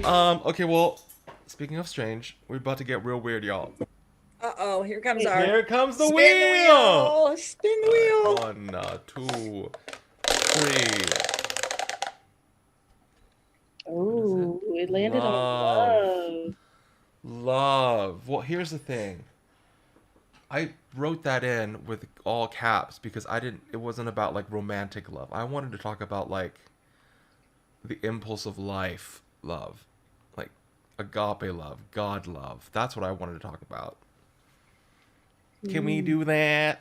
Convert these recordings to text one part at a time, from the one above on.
Okay, well, speaking of strange, we're about to get real weird, y'all. Uh-oh, here comes our Here comes the spin the wheel! wheel. Spin the Alright, wheel. one, two, three. What is it? Oh, it landed on Love. love. Love. Well, here's the thing. I wrote that in with all caps because it wasn't about like romantic love. I wanted to talk about like the impulse of life love. Like agape love, God love. That's what I wanted to talk about. Can we Mm. do that?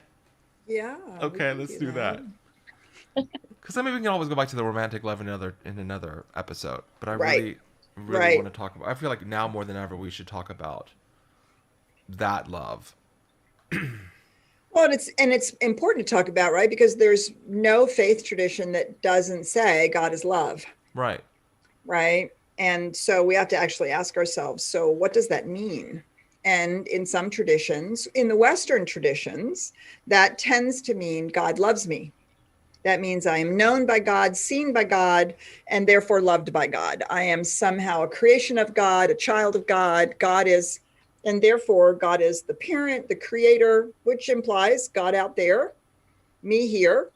Yeah, we Okay, can let's do do that. that. Because then maybe we can always go back to the romantic love in another episode. But I Right, really right. want to talk about. I feel like now more than ever we should talk about that love. Well, and it's important to talk about, right? Because there's no faith tradition that doesn't say God is love, Right. right? And so we have to actually ask ourselves, so what does that mean? And in some traditions, in the Western traditions, that tends to mean God loves me. That means I am known by God, seen by God, and therefore loved by God. I am somehow a creation of God, a child of God. And therefore God is the parent, the creator, which implies God out there, me here,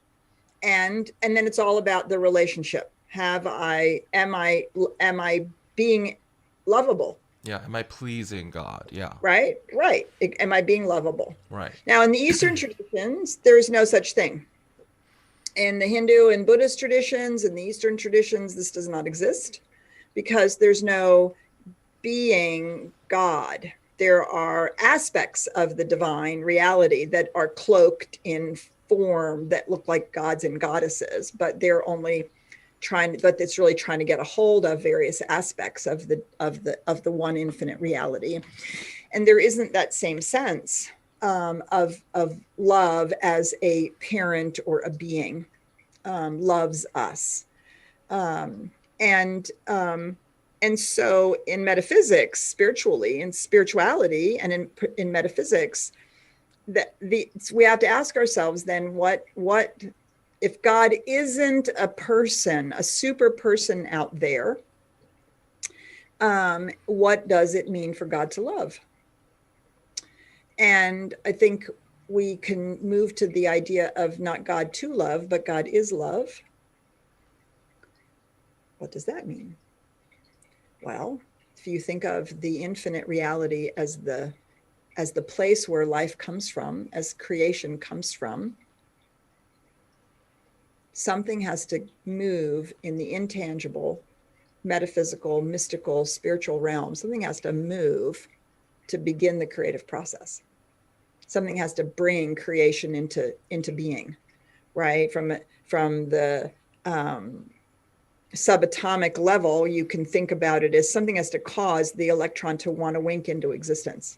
and then it's all about the relationship. Am I being lovable? Yeah. Am I pleasing God? Yeah. Right, right. Am I being lovable? Right. Now, in the Eastern traditions, there is no such thing. In the Hindu and Buddhist traditions and the Eastern traditions, this does not exist because there's no being God. There are aspects of the divine reality that are cloaked in form that look like gods and goddesses, but but it's really trying to get a hold of various aspects of the one infinite reality. And there isn't that same sense of love as a parent or a being loves us. Um, and um, and so in metaphysics, spiritually, in spirituality, and in metaphysics, we have to ask ourselves then what if God isn't a person, a super person out there? What does it mean for God to love? And I think we can move to the idea of not God to love, but God is love. What does that mean? Well, if you think of the infinite reality as the place where life comes from, as creation comes from, something has to move in the intangible, metaphysical, mystical, spiritual realm. Something has to move to begin the creative process. Something has to bring creation into being, right? From the subatomic level, you can think about it as something has to cause the electron to want to wink into existence,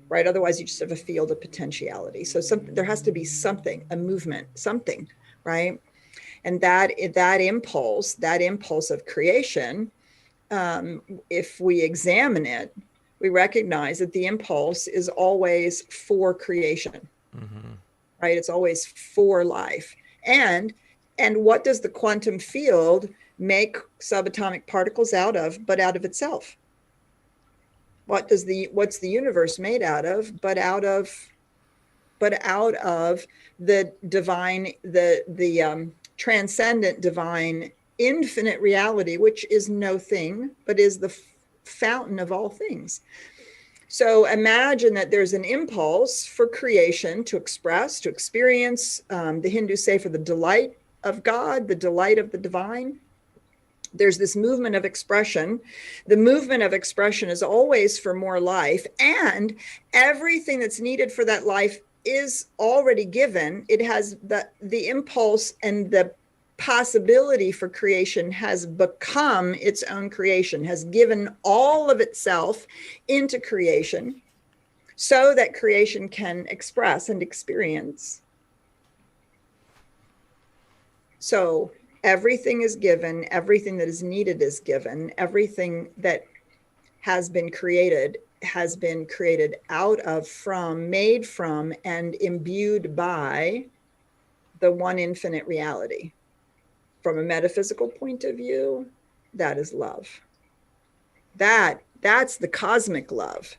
right? Otherwise, you just have a field of potentiality. So there has to be something, a movement, something, right? And that impulse of creation, if we examine it, we recognize that the impulse is always for creation, Mm-hmm. right? It's always for life. And what does the quantum field make subatomic particles out of, but out of itself? What's the universe made out of, but out of the divine, the transcendent divine infinite reality, which is no thing, but is the fountain of all things. So imagine that there's an impulse for creation to express, to experience. The Hindus say for the delight of God, the delight of the divine. There's this movement of expression. The movement of expression is always for more life, and everything that's needed for that life is already given. It has the impulse and the possibility for creation has become its own creation, has given all of itself into creation so that creation can express and experience. So everything is given, everything that is needed is given, everything that has been created out of, from, made from, and imbued by the one infinite reality. From a metaphysical point of view, that is love. That's the cosmic love.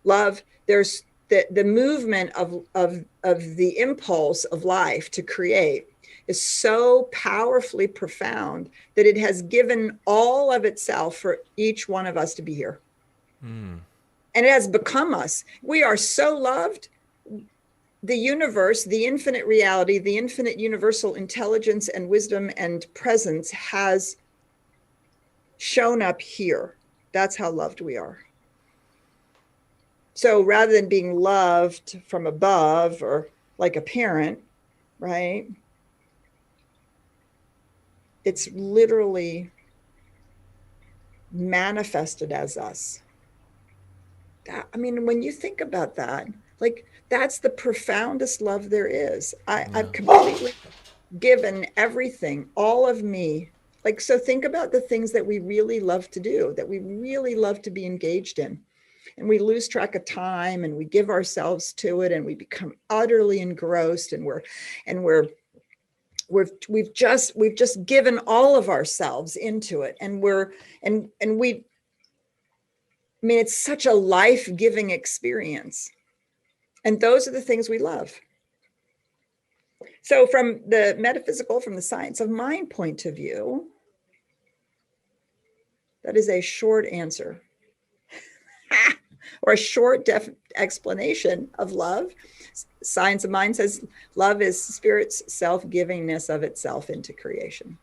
Love, there's the movement of the impulse of life to create is so powerfully profound that it has given all of itself for each one of us to be here. And it has become us. We are so loved. The universe, the infinite reality, the infinite universal intelligence and wisdom and presence has shown up here. That's how loved we are. So rather than being loved from above or like a parent, right? It's literally manifested as us. I mean, when you think about that, like that's the profoundest love there is. I've completely given everything, all of me. Like, so think about the things that we really love to do, that we really love to be engaged in. And we lose track of time and we give ourselves to it and we become utterly engrossed and we've just given all of ourselves into it. And I mean, it's such a life-giving experience. And those are the things we love. So from the metaphysical, from the science of mind point of view, that is a short answer or a short explanation of love. Science of mind says love is spirit's self-givingness of itself into creation.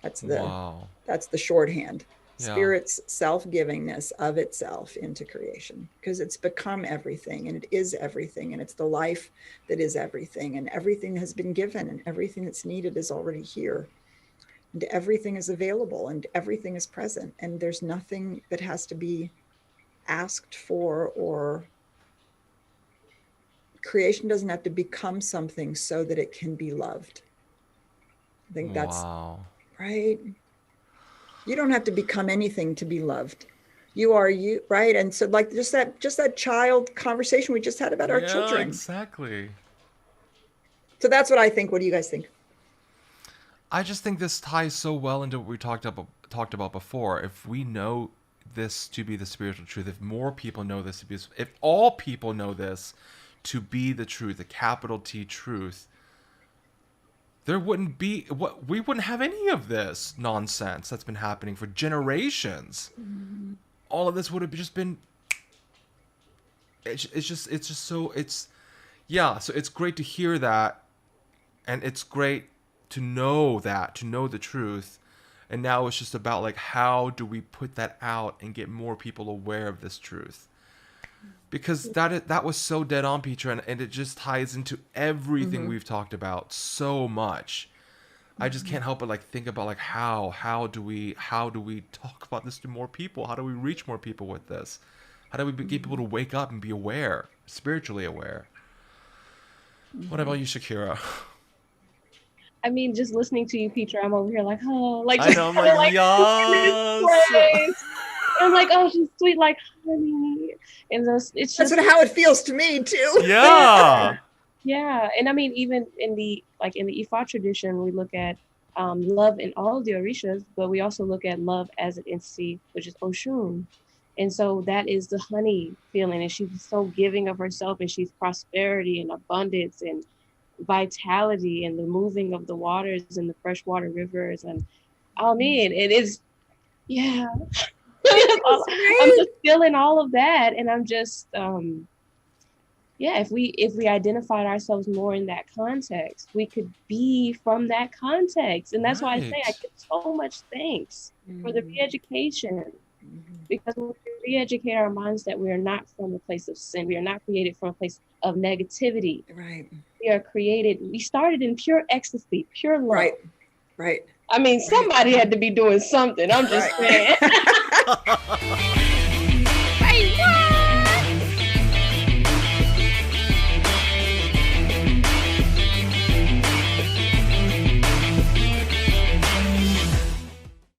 That's the shorthand. Yeah. Spirit's self-givingness of itself into creation, because it's become everything and it is everything and it's the life that is everything and everything has been given and everything that's needed is already here and everything is available and everything is present and there's nothing that has to be asked for, or creation doesn't have to become something so that it can be loved. I think that's right. You don't have to become anything to be loved. You are you, right? And so like just that child conversation we just had about our children. Exactly. So that's what I think. What do you guys think? I just think this ties so well into what we talked about before. If we know this to be the spiritual truth, if more people know this to be, if all people know this to be the truth, the capital T truth, we wouldn't have any of this nonsense that's been happening for generations. Mm-hmm. All of this would have just been. So it's great to hear that, and it's great to know the truth, and now it's just about like how do we put that out and get more people aware of this truth. Because that was so dead on, Petra, and it just ties into everything we've talked about so much. I just can't help but like think about like how do we talk about this to more people? How do we reach more people with this? How do we get people to wake up and be aware, spiritually aware? What about you, Shakira? I mean, just listening to you, Petra, I'm over here like, oh, like I know, I'm like, yes. I'm like, oh, she's sweet like honey. And it's just how it feels to me too. Yeah. Yeah. And I mean, even in the Ifa tradition, we look at love in all of the Orishas, but we also look at love as an entity, which is Oshun. And so that is the honey feeling. And she's so giving of herself, and she's prosperity and abundance and vitality and the moving of the waters and the freshwater rivers. And I mean, it is, yeah. I'm just feeling all of that, and I'm just if we identified ourselves more in that context, we could be from that context. And that's why I say I give so much thanks for the re-education, because when we re-educate our minds that we are not from a place of sin, we are not created from a place of negativity, right? We started in pure ecstasy, pure love, right. I mean, somebody had to be doing something. I'm just saying.